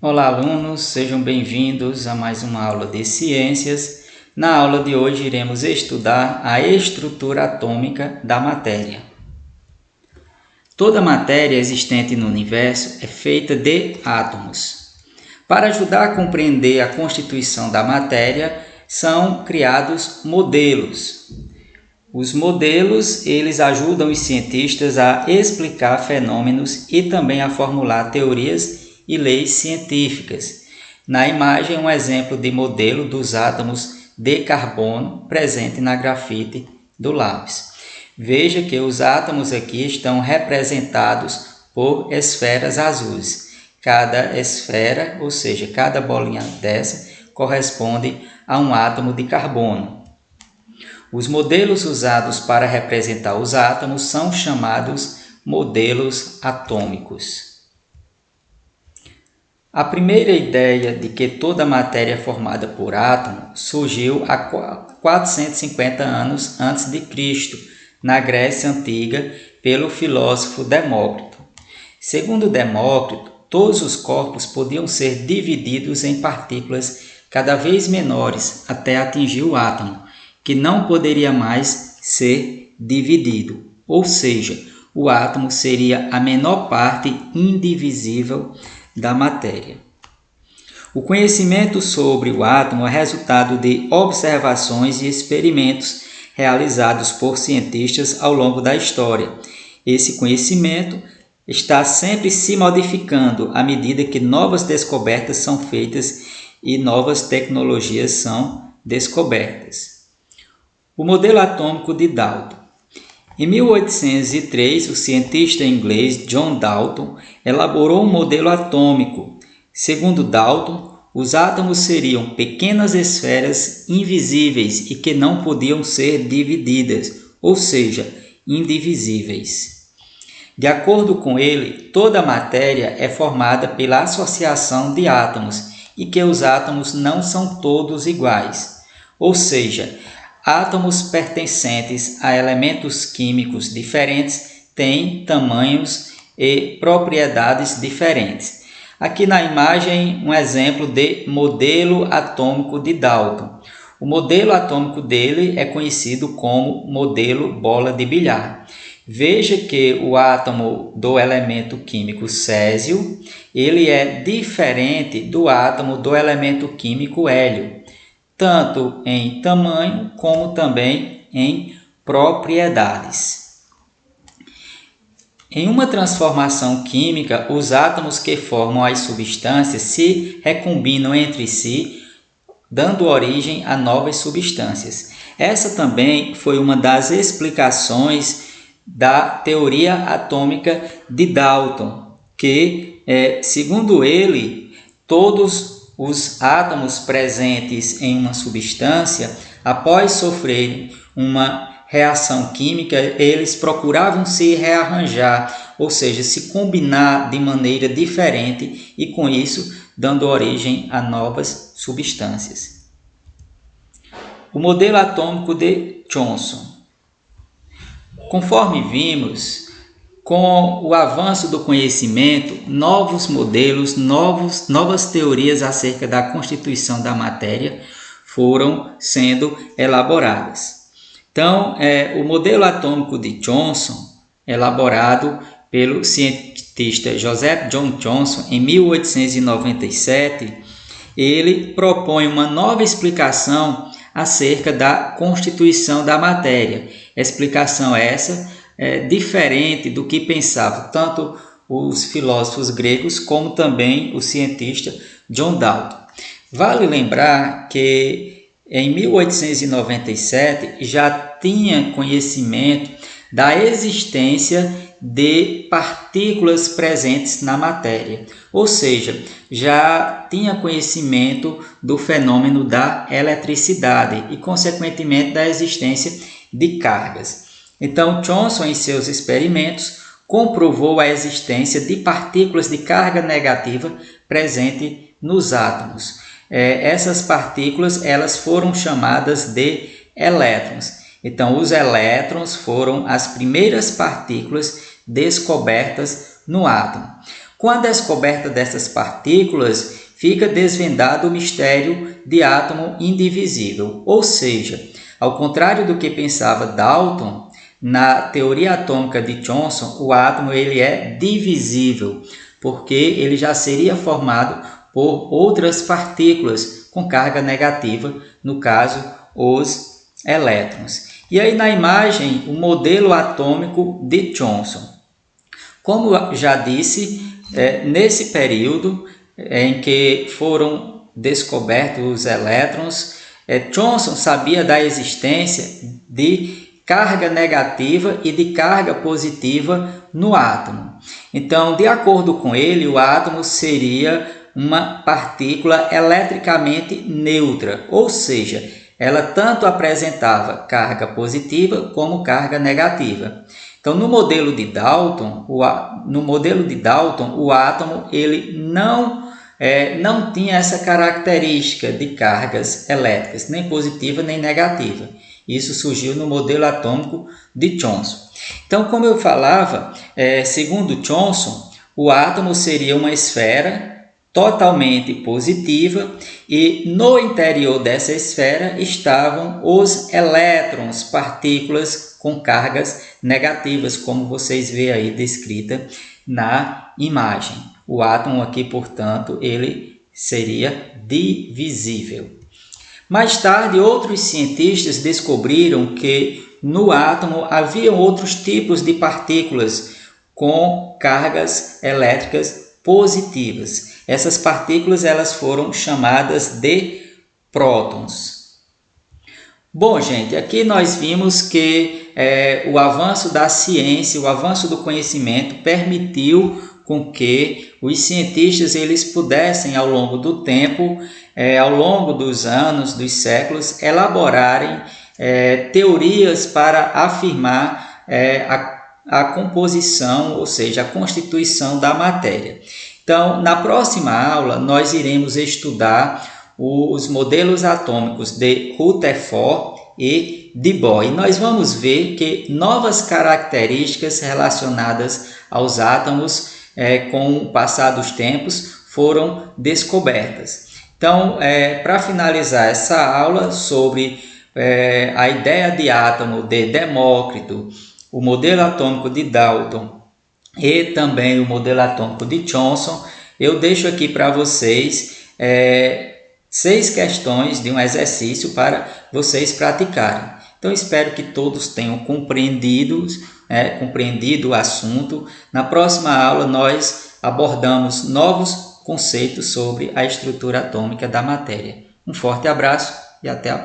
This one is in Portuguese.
Olá, alunos, sejam bem-vindos a mais uma aula de ciências. Na aula de hoje iremos estudar a estrutura atômica da matéria. Toda matéria existente no universo é feita de átomos. Para ajudar a compreender a constituição da matéria, são criados modelos. Os modelos, eles ajudam os cientistas a explicar fenômenos e também a formular teorias e leis científicas. Na imagem, um exemplo de modelo dos átomos de carbono presente na grafite do lápis. Veja que os átomos aqui estão representados por esferas azuis. Cada esfera, ou seja, cada bolinha dessa, corresponde a um átomo de carbono. Os modelos usados para representar os átomos são chamados modelos atômicos. A primeira ideia de que toda matéria é formada por átomos surgiu há 450 anos antes de Cristo, na Grécia Antiga, pelo filósofo Demócrito. Segundo Demócrito, todos os corpos podiam ser divididos em partículas cada vez menores até atingir o átomo, que não poderia mais ser dividido, ou seja, o átomo seria a menor parte indivisível da matéria. O conhecimento sobre o átomo é resultado de observações e experimentos realizados por cientistas ao longo da história. Esse conhecimento está sempre se modificando à medida que novas descobertas são feitas e novas tecnologias são descobertas. O modelo atômico de Dalton. Em 1803, o cientista inglês John Dalton elaborou um modelo atômico. Segundo Dalton, os átomos seriam pequenas esferas invisíveis e que não podiam ser divididas, ou seja, indivisíveis. De acordo com ele, toda a matéria é formada pela associação de átomos e que os átomos não são todos iguais, ou seja, átomos pertencentes a elementos químicos diferentes têm tamanhos e propriedades diferentes. Aqui na imagem, um exemplo de modelo atômico de Dalton. O modelo atômico dele é conhecido como modelo bola de bilhar. Veja que o átomo do elemento químico césio, ele é diferente do átomo do elemento químico hélio, tanto em tamanho como também em propriedades. Em uma transformação química, os átomos que formam as substâncias se recombinam entre si, dando origem a novas substâncias. Essa também foi uma das explicações da teoria atômica de Dalton, que, segundo ele, todos os átomos presentes em uma substância, após sofrerem uma reação química, eles procuravam se rearranjar, ou seja, se combinar de maneira diferente e, com isso, dando origem a novas substâncias. O modelo atômico de Thomson. Conforme vimos, com o avanço do conhecimento, novos modelos, novas teorias acerca da constituição da matéria foram sendo elaboradas. Então, o modelo atômico de Thomson, elaborado pelo cientista Joseph John Thomson em 1897, ele propõe uma nova explicação acerca da constituição da matéria. Explicação essa diferente do que pensavam tanto os filósofos gregos como também o cientista John Dalton. Vale lembrar que em 1897 já tinha conhecimento da existência de partículas presentes na matéria, ou seja, já tinha conhecimento do fenômeno da eletricidade e, consequentemente, da existência de cargas. Então, Thomson, em seus experimentos, comprovou a existência de partículas de carga negativa presente nos átomos. Essas partículas elas foram chamadas de elétrons. Então, os elétrons foram as primeiras partículas descobertas no átomo. Com a descoberta dessas partículas, fica desvendado o mistério de átomo indivisível, ou seja, ao contrário do que pensava Dalton, na teoria atômica de Thomson, o átomo ele é divisível, porque ele já seria formado por outras partículas com carga negativa, no caso, os elétrons. E aí na imagem, o modelo atômico de Thomson. Como já disse, nesse período em que foram descobertos os elétrons, Thomson sabia da existência de carga negativa e de carga positiva no átomo. Então, de acordo com ele, o átomo seria uma partícula eletricamente neutra, ou seja, ela tanto apresentava carga positiva como carga negativa. Então, no modelo de Dalton, o átomo ele não tinha essa característica de cargas elétricas, nem positiva nem negativa. Isso surgiu no modelo atômico de Thomson. Então, como eu falava, segundo Thomson, o átomo seria uma esfera totalmente positiva e no interior dessa esfera estavam os elétrons, partículas com cargas negativas, como vocês veem aí descrita na imagem. O átomo aqui, portanto, ele seria divisível. Mais tarde, outros cientistas descobriram que no átomo havia outros tipos de partículas com cargas elétricas positivas. Essas partículas elas foram chamadas de prótons. Bom, gente, aqui nós vimos que o avanço da ciência, o avanço do conhecimento permitiu com que os cientistas eles pudessem, ao longo do tempo, ao longo dos anos, dos séculos, elaborarem teorias para afirmar a composição, ou seja, a constituição da matéria. Então, na próxima aula, nós iremos estudar os modelos atômicos de Rutherford e de Bohr. E nós vamos ver que novas características relacionadas aos átomos, com o passar dos tempos, foram descobertas. Então, para finalizar essa aula sobre a ideia de átomo de Demócrito, o modelo atômico de Dalton e também o modelo atômico de Thomson, eu deixo aqui para vocês 6 questões de um exercício para vocês praticarem. Então, espero que todos tenham compreendido o assunto. Na próxima aula, nós abordamos novos conceitos sobre a estrutura atômica da matéria. Um forte abraço e até a próxima.